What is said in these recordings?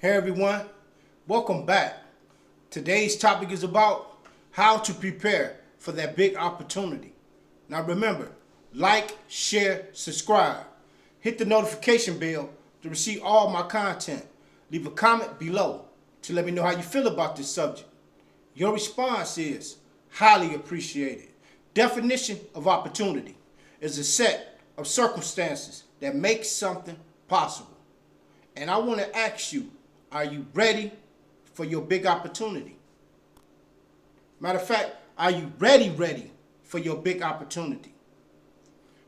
Hey everyone, welcome back. Today's topic is about how to prepare for that big opportunity. Now remember, like, share, subscribe. Hit the notification bell to receive all my content. Leave a comment below to let me know how you feel about this subject. Your response is highly appreciated. Definition of opportunity is a set of circumstances that make something possible. And I want to ask you, are you ready for your big opportunity? Matter of fact, are you ready for your big opportunity?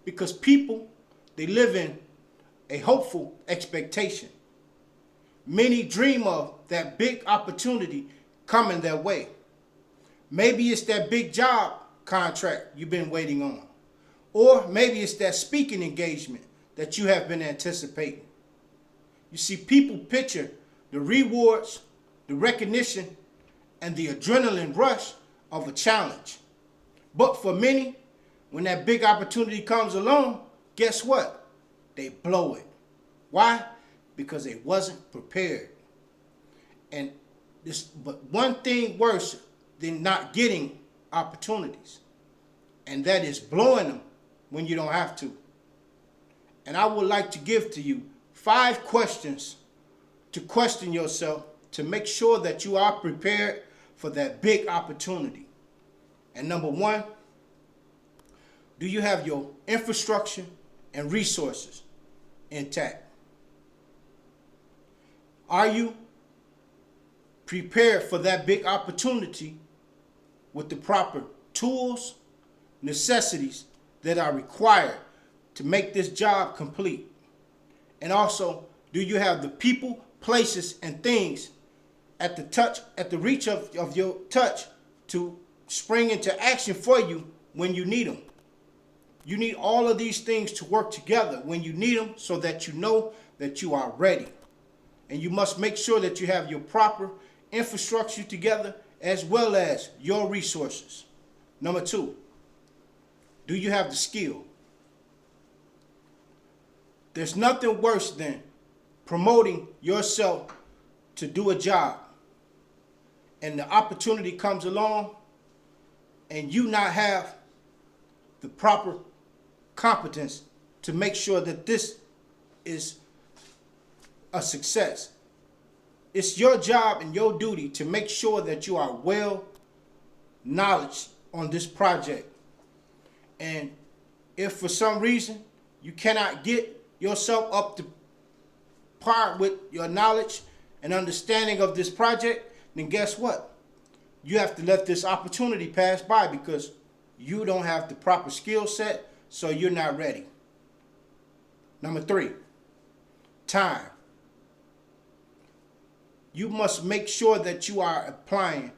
Because people, they live in a hopeful expectation. Many dream of that big opportunity coming their way. Maybe it's that big job contract you've been waiting on. Or maybe it's that speaking engagement that you have been anticipating. You see, people picture the rewards, the recognition, and the adrenaline rush of a challenge. But for many, when that big opportunity comes along, guess what? They blow it. Why? Because they wasn't prepared. But one thing worse than not getting opportunities, and that is blowing them when you don't have to. And I would like to give to you 5 questions to question yourself to make sure that you are prepared for that big opportunity. And number 1, do you have your infrastructure and resources intact? Are you prepared for that big opportunity with the proper tools, necessities that are required to make this job complete? And also, do you have the people, places, and things at the reach of your touch to spring into action for you when you need them? You need all of these things to work together when you need them so that you know that you are ready. And you must make sure that you have your proper infrastructure together as well as your resources. Number 2, do you have the skill? There's nothing worse than promoting yourself to do a job and the opportunity comes along and you not have the proper competence to make sure that this is a success. It's your job and your duty to make sure that you are well knowledge on this project. And if for some reason you cannot get yourself up to par with your knowledge and understanding of this project, then guess what? You have to let this opportunity pass by because you don't have the proper skill set, so you're not ready. Number 3, time. You must make sure that you are applying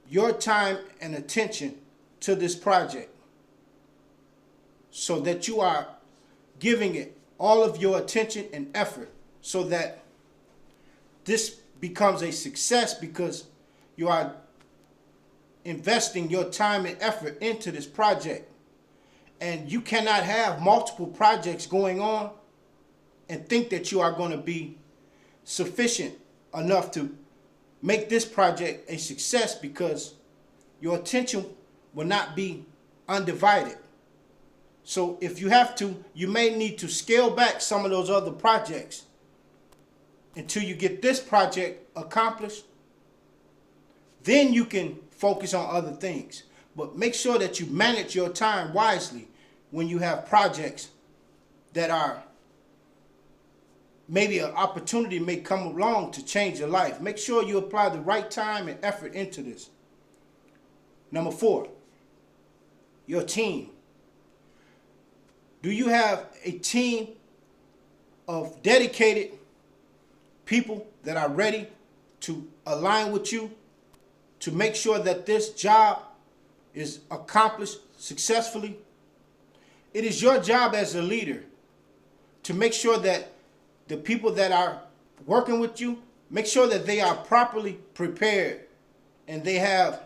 your time and attention to this project so that you are giving it all of your attention and effort so that this becomes a success because you are investing your time and effort into this project. And you cannot have multiple projects going on and think that you are going to be sufficient enough to make this project a success because your attention will not be undivided. So if you have to, you may need to scale back some of those other projects until you get this project accomplished. Then you can focus on other things. But make sure that you manage your time wisely when you have projects that are maybe an opportunity may come along to change your life. Make sure you apply the right time and effort into this. Number 4, your team. Do you have a team of dedicated people that are ready to align with you to make sure that this job is accomplished successfully? It is your job as a leader to make sure that the people that are working with you, make sure that they are properly prepared and they have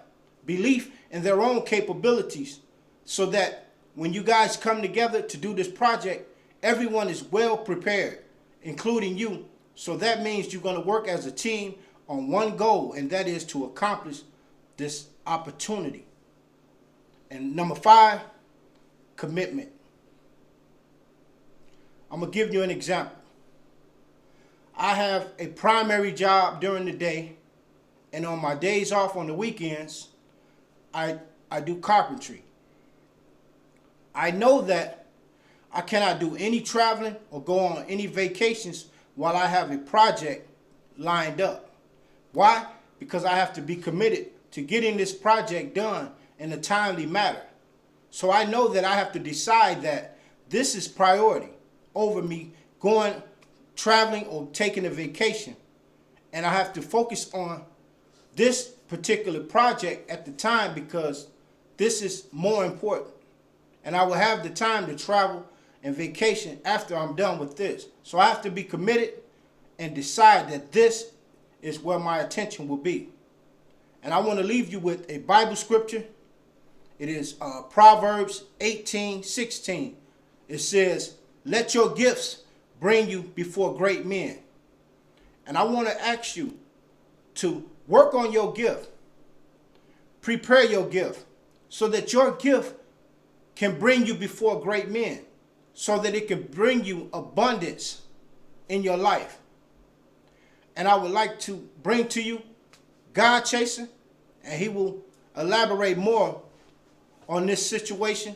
belief in their own capabilities so that when you guys come together to do this project, everyone is well prepared, including you, So that means you're going to work as a team on one goal, and that is to accomplish this opportunity. And number 5, commitment. I'm going to give you an example. I have a primary job during the day, and on my days off on the weekends, I do carpentry. I know that I cannot do any traveling or go on any vacations while I have a project lined up. Why? Because I have to be committed to getting this project done in a timely manner. So I know that I have to decide that this is priority over me going traveling or taking a vacation. And I have to focus on this particular project at the time because this is more important. And I will have the time to travel and vacation after I'm done with this. So I have to be committed and decide that this is where my attention will be. And I want to leave you with a Bible scripture. It is Proverbs 18:16. It says, "Let your gifts bring you before great men." And I want to ask you to work on your gift. Prepare your gift so that your gift can bring you before great men, so that it can bring you abundance in your life. And I would like to bring to you God Chaser, and he will elaborate more on this situation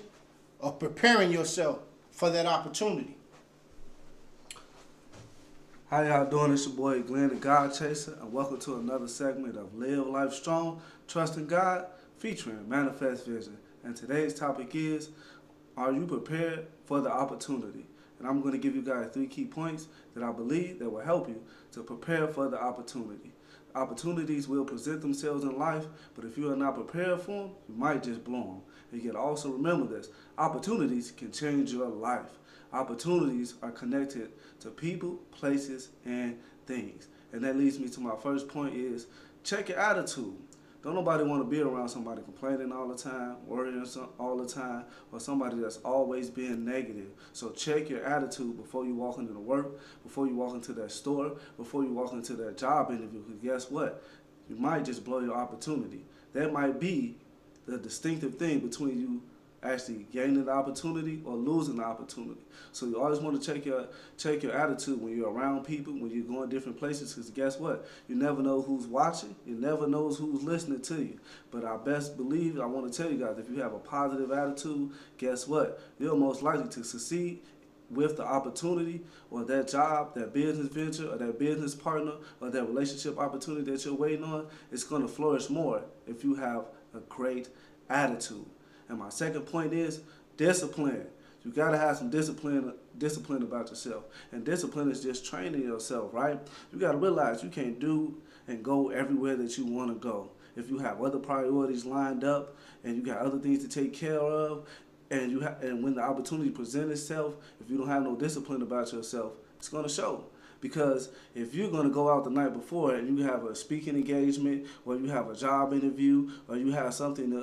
of preparing yourself for that opportunity. How y'all doing? It's your boy Glenn, the God Chaser, and welcome to another segment of Live Life Strong, Trusting God, featuring Manifest Vision. And today's topic is, are you prepared for the opportunity? And I'm going to give you guys 3 key points that I believe that will help you to prepare for the opportunity. Opportunities will present themselves in life, but if you are not prepared for them, you might just blow them. And you can also remember this: opportunities can change your life. Opportunities are connected to people, places, and things. And that leads me to my first point is, check your attitude. Don't nobody want to be around somebody complaining all the time, worrying all the time, or somebody that's always being negative. So check your attitude before you walk into work, before you walk into that store, before you walk into that job interview. Because guess what? You might just blow your opportunity. That might be the distinctive thing between you actually gaining the opportunity or losing the opportunity. So you always want to check your attitude when you're around people, when you're going different places, because guess what? You never know who's watching. You never know who's listening to you. But I best believe, I want to tell you guys, if you have a positive attitude, guess what? You're most likely to succeed with the opportunity or that job, that business venture, or that business partner, or that relationship opportunity that you're waiting on. It's going to flourish more if you have a great attitude. And my second point is discipline. You got to have some discipline about yourself. And discipline is just training yourself, right? You got to realize you can't do and go everywhere that you want to go. If you have other priorities lined up and you got other things to take care of, and when the opportunity presents itself, if you don't have no discipline about yourself, it's going to show. Because if you're going to go out the night before and you have a speaking engagement, or you have a job interview, or you have something,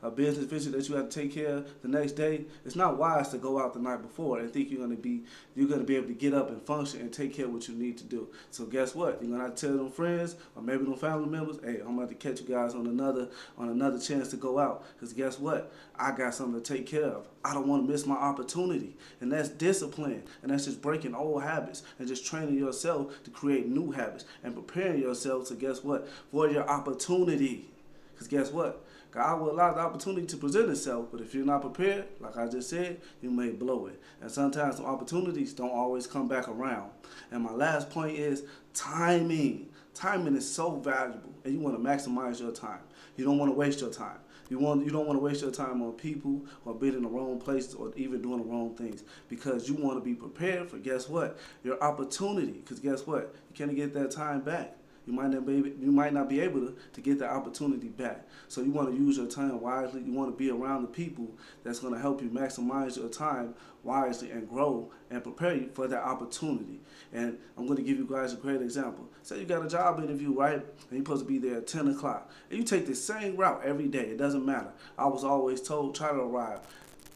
a business venture that you have to take care of the next day, it's not wise to go out the night before and think you're going to be able to get up and function and take care of what you need to do. So guess what? You're going to have to tell them friends or maybe them family members, hey, I'm about to catch you guys on another chance to go out. Because guess what? I got something to take care of. I don't want to miss my opportunity. And that's discipline. And that's just breaking old habits and just training yourself to create new habits and preparing yourself to, guess what, for your opportunity. Because guess what? God will allow the opportunity to present itself, but if you're not prepared, like I just said, you may blow it. And sometimes the opportunities don't always come back around. And my last point is timing. Timing is so valuable, and you want to maximize your time. You don't want to waste your time. You don't want to waste your time on people or being in the wrong places or even doing the wrong things, because you want to be prepared for, guess what, your opportunity. Because guess what, you can't get that time back. You might not be able to get that opportunity back. So you want to use your time wisely. You want to be around the people that's going to help you maximize your time wisely and grow and prepare you for that opportunity. And I'm going to give you guys a great example. Say you got a job interview, right? And you're supposed to be there at 10 o'clock. And you take the same route every day. It doesn't matter. I was always told, try to arrive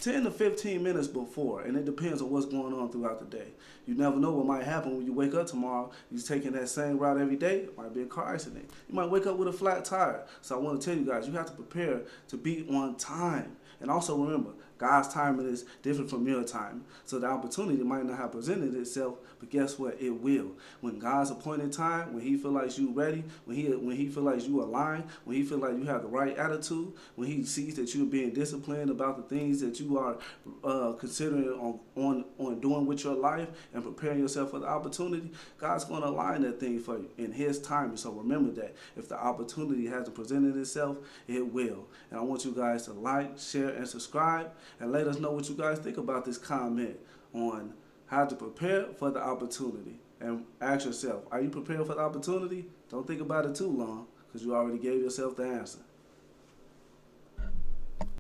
10 to 15 minutes before, and it depends on what's going on throughout the day. You never know what might happen when you wake up tomorrow. You're taking that same route every day, it might be a car accident. You might wake up with a flat tire. So I want to tell you guys, you have to prepare to be on time. And also remember, God's timing is different from your timing. So the opportunity might not have presented itself, but guess what? It will. When God's appointed time, when He feel like you ready, when he feel like you align, when He feel like you have the right attitude, when He sees that you're being disciplined about the things that you are considering on doing with your life and preparing yourself for the opportunity, God's going to align that thing for you in His timing. So remember that if the opportunity hasn't presented itself, it will. And I want you guys to like, share, and subscribe, and let us know what you guys think about this comment on how to prepare for the opportunity. And ask yourself, are you prepared for the opportunity? Don't think about it too long, because you already gave yourself the answer.